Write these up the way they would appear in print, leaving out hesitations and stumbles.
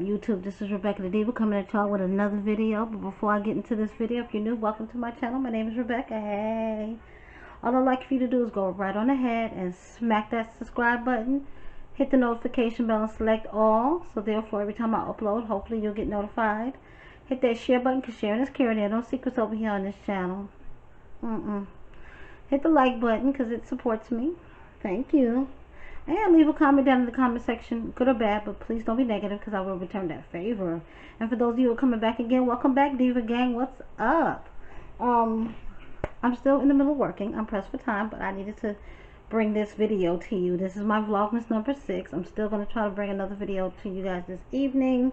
YouTube? This is Rebecca the Diva coming at y'all with another video. But before I get into this video, if you're new, welcome to my channel. My name is Rebecca. Hey. All I'd like for you to do is go right on ahead and smack that subscribe button. Hit the notification bell and select all. So therefore, every time I upload, hopefully you'll get notified. Hit that share button because sharing is caring. There are no secrets over here on this channel. Hit the like button because it supports me. Thank you. And leave a comment down in the comment section, good or bad, but please don't be negative because I will return that favor. And for those of you who are coming back again, welcome back, Diva Gang. What's up? I'm still in the middle of working. I'm pressed for time, but I needed to bring this video to you. This is my Vlogmas number 6. I'm still going to try to bring another video to you guys this evening.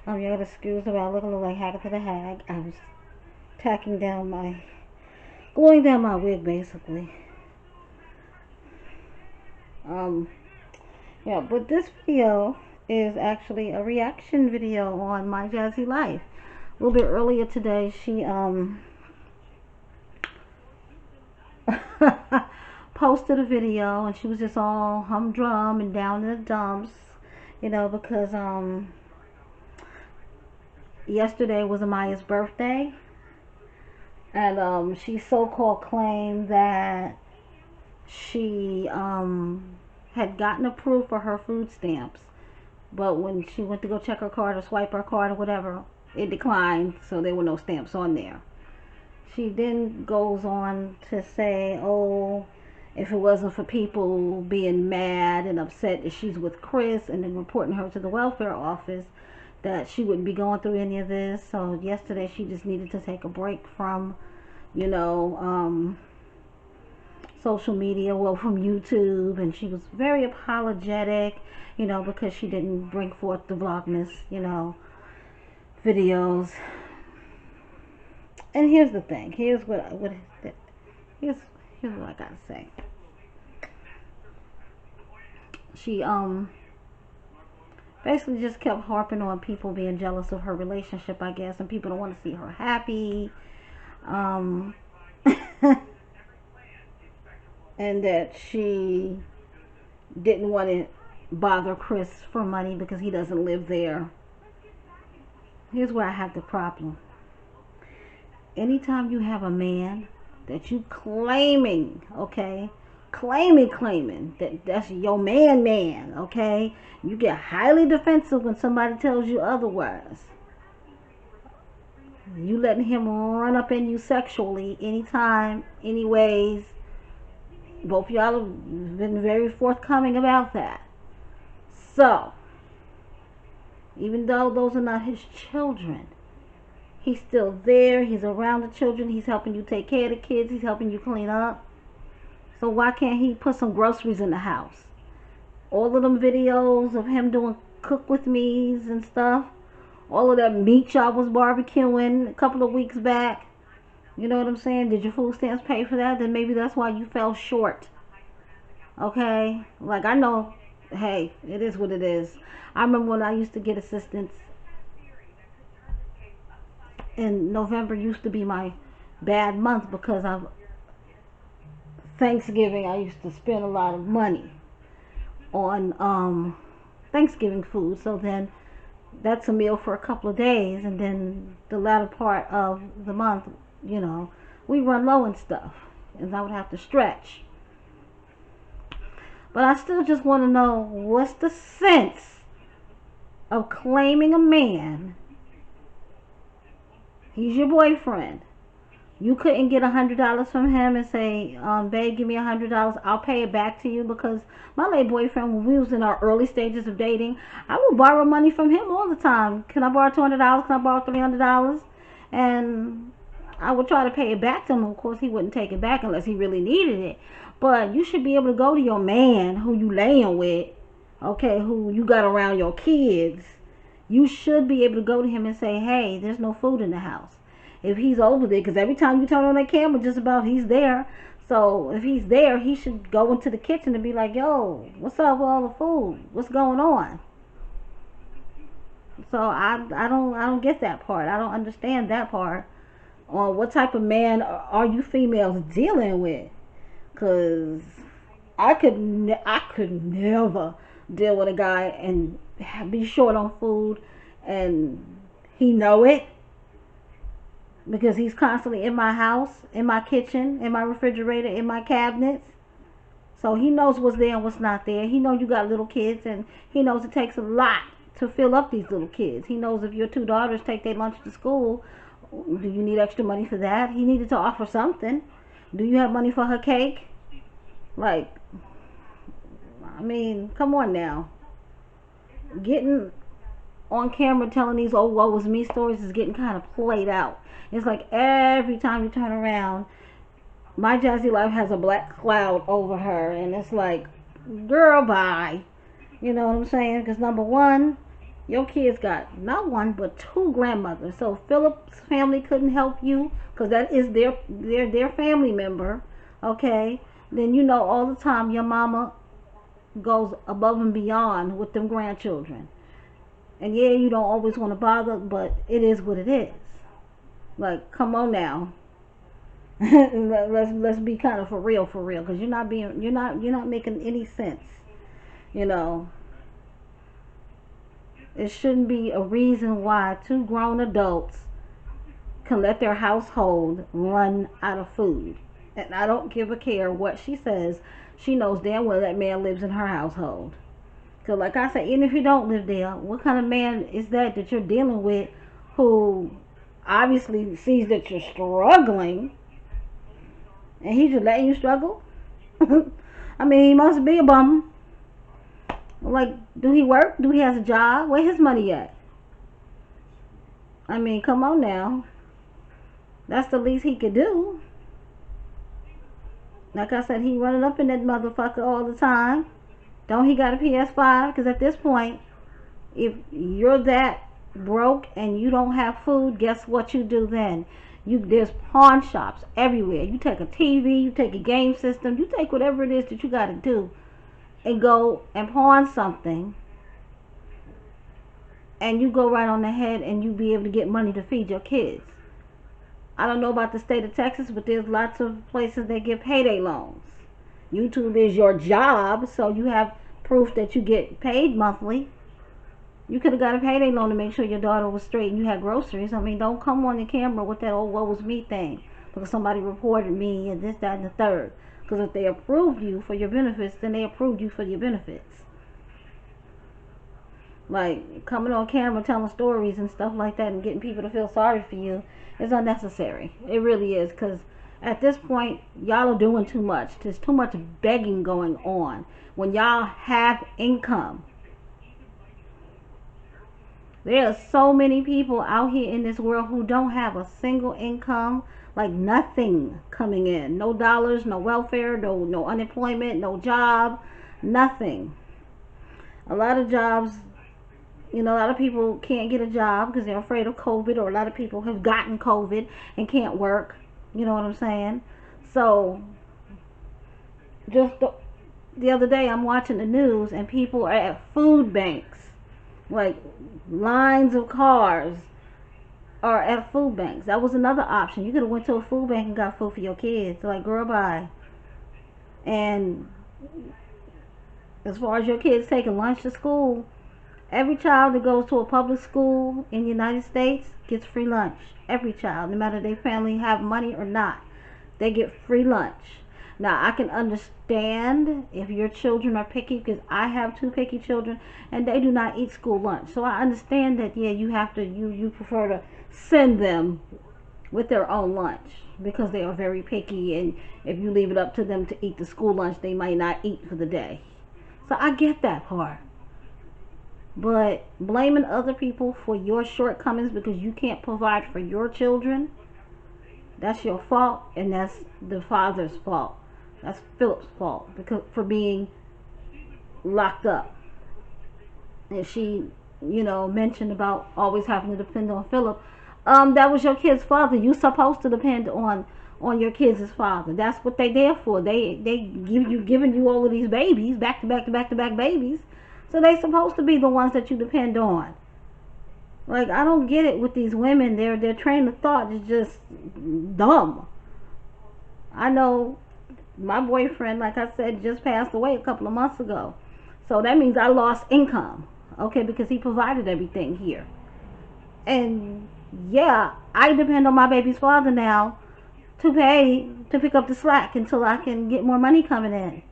You gotta excuse me, I look a little like Hagatha the Hag. I was gluing down my wig, basically. Yeah, but this video is actually a reaction video on My Jazzy Life. A little bit earlier today, she posted a video and she was just all humdrum and down in the dumps, you know, because yesterday was Amaya's birthday, and she so-called claimed that she had gotten approved for her food stamps, but when she went to go check her card or swipe her card or whatever, it declined, so there were no stamps on there. She then goes on to say, oh, if it wasn't for people being mad and upset that she's with Chris and then reporting her to the welfare office, that she wouldn't be going through any of this. So yesterday she just needed to take a break from, you know, social media, well, from YouTube, and she was very apologetic, you know, because she didn't bring forth the Vlogmas, you know, videos. And here's the thing. Here's what I gotta say. She basically just kept harping on people being jealous of her relationship, I guess, and people don't want to see her happy. And that she didn't want to bother Chris for money because he doesn't live there. Here's where I have the problem. Anytime you have a man that you claiming, okay, claiming that that's your man, okay, you get highly defensive when somebody tells you otherwise. You letting him run up in you sexually anytime, anyways. Both y'all have been very forthcoming about that. So, even though those are not his children, he's still there. He's around the children. He's helping you take care of the kids. He's helping you clean up. So why can't he put some groceries in the house? All of them videos of him doing cook with me's and stuff. All of that meat y'all was barbecuing a couple of weeks back. You know what I'm saying? Did your food stamps pay for that? Then maybe that's why you fell short. Okay? Like, I know, hey, it is what it is. I remember when I used to get assistance, and November used to be my bad month because of Thanksgiving. I used to spend a lot of money on Thanksgiving food. So then that's a meal for a couple of days, and then the latter part of the month, you know, we run low and stuff, and I would have to stretch. But I still just want to know, what's the sense of claiming a man? He's your boyfriend. You couldn't get $100 from him and say, babe, give me $100. I'll pay it back to you. Because my late boyfriend, when we was in our early stages of dating, I would borrow money from him all the time. Can I borrow $200? Can I borrow $300? And I would try to pay it back to him. Of course, he wouldn't take it back unless he really needed it. But you should be able to go to your man who you laying with, okay, who you got around your kids. You should be able to go to him and say, hey, there's no food in the house. If he's over there, because every time you turn on that camera, just about he's there. So if he's there, he should go into the kitchen and be like, yo, what's up with all the food? What's going on? So I don't get that part. I don't understand that part. Or what type of man are you females dealing with? Because I could never deal with a guy and be short on food and he know it because he's constantly in my house, in my kitchen, in my refrigerator, in my cabinets. So he knows what's there and what's not there. He knows you got little kids, and he knows it takes a lot to fill up these little kids. He knows if your two daughters take their lunch to school, do you need extra money for that? He needed to offer something. Do you have money for her cake? Like, I mean, come on now. Getting on camera telling these old woe was me stories is getting kind of played out. It's like every time you turn around, my Jazzy life has a black cloud over her, and it's like, girl, bye. You know what I'm saying? Because number one, your kids got not one but two grandmothers. So Philip's family couldn't help you because that is their family member. Okay, then you know all the time your mama goes above and beyond with them grandchildren. And yeah, you don't always want to bother, but it is what it is. Like, come on now. let's be kind of for real, because you're not making any sense. You know, it shouldn't be a reason why two grown adults can let their household run out of food. And I don't give a care what she says. She knows damn well that man lives in her household. Because like I said, even if you don't live there, what kind of man is that you're dealing with who obviously sees that you're struggling and he's just letting you struggle? I mean, he must be a bum. Like, do he work? Do he has a job? Where his money at? I mean, come on now. That's the least he could do. Like I said, he running up in that motherfucker all the time. Don't he got a PS5? Because at this point, if you're that broke and you don't have food, guess what you do then? There's pawn shops everywhere. You take a TV, you take a game system, you take whatever it is that you got to do and go and pawn something, and you go right on ahead and you be able to get money to feed your kids. I don't know about the state of Texas, but there's lots of places that give payday loans. YouTube is your job, so you have proof that you get paid monthly. You could have got a payday loan to make sure your daughter was straight and you had groceries. I mean, don't come on the camera with that old what was me thing because somebody reported me and this, that, and the third. Because if they approved you for your benefits, then they approved you for your benefits. Like, coming on camera telling stories and stuff like that and getting people to feel sorry for you is unnecessary. It really is, because at this point, y'all are doing too much. There's too much begging going on. When y'all have income, there are so many people out here in this world who don't have a single income, like nothing coming in. No dollars, no welfare, no unemployment, no job, nothing. A lot of jobs, you know, a lot of people can't get a job because they're afraid of COVID, or a lot of people have gotten COVID and can't work. You know what I'm saying? So, just the other day I'm watching the news and people are at food banks. Like, lines of cars are at food banks. That was another option. You could have went to a food bank and got food for your kids. Like, girl, bye. And as far as your kids taking lunch to school, every child that goes to a public school in the United States gets free lunch. Every child, no matter their family have money or not, they get free lunch. Now, I can understand if your children are picky, because I have two picky children and they do not eat school lunch. So I understand that, yeah, you have to, you prefer to send them with their own lunch because they are very picky, and if you leave it up to them to eat the school lunch, they might not eat for the day. So I get that part. But blaming other people for your shortcomings because you can't provide for your children, that's your fault, and that's the father's fault. That's Philip's fault because for being locked up. And she, you know, mentioned about always having to depend on Philip. That was your kid's father. You're supposed to depend on your kid's father. That's what they there for. They giving you all of these babies, back to back to back to back babies. So they supposed to be the ones that you depend on. Like, I don't get it with these women. Their train of thought is just dumb. I know my boyfriend, like I said, just passed away a couple of months ago. So that means I lost income. Okay, because he provided everything here. And yeah, I depend on my baby's father now to pick up the slack until I can get more money coming in.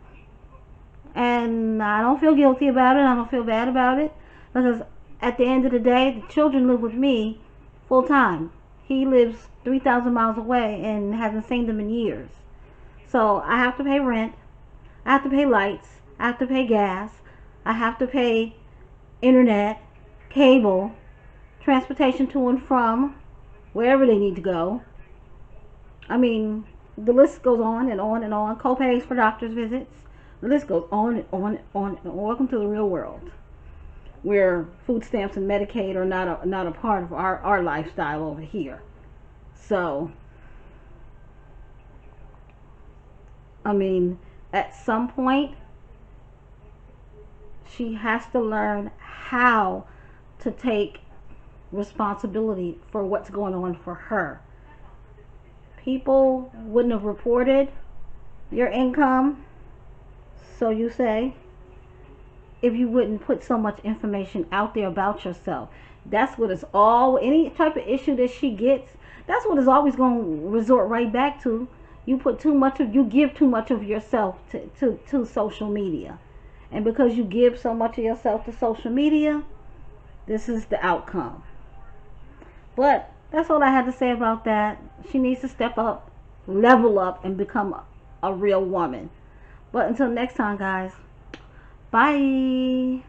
And I don't feel guilty about it. I don't feel bad about it, because at the end of the day, the children live with me full time. He lives 3,000 miles away and hasn't seen them in years. So I have to pay rent. I have to pay lights. I have to pay gas. I have to pay internet, cable, transportation to and from wherever they need to go. I mean, the list goes on and on and on. Co-pays for doctor's visits. The list goes on and on and on and on. Welcome to the real world, where food stamps and Medicaid are not a part of our lifestyle over here. So, I mean, at some point, she has to learn how to take responsibility for what's going on for her. People wouldn't have reported your income, so you say, if you wouldn't put so much information out there about yourself. That's what it's all, any type of issue that she gets, that's what it's always going to resort right back to. You give too much of yourself to social media. And because you give so much of yourself to social media, this is the outcome. But that's all I had to say about that. She needs to step up, level up, and become a real woman. But until next time, guys, bye.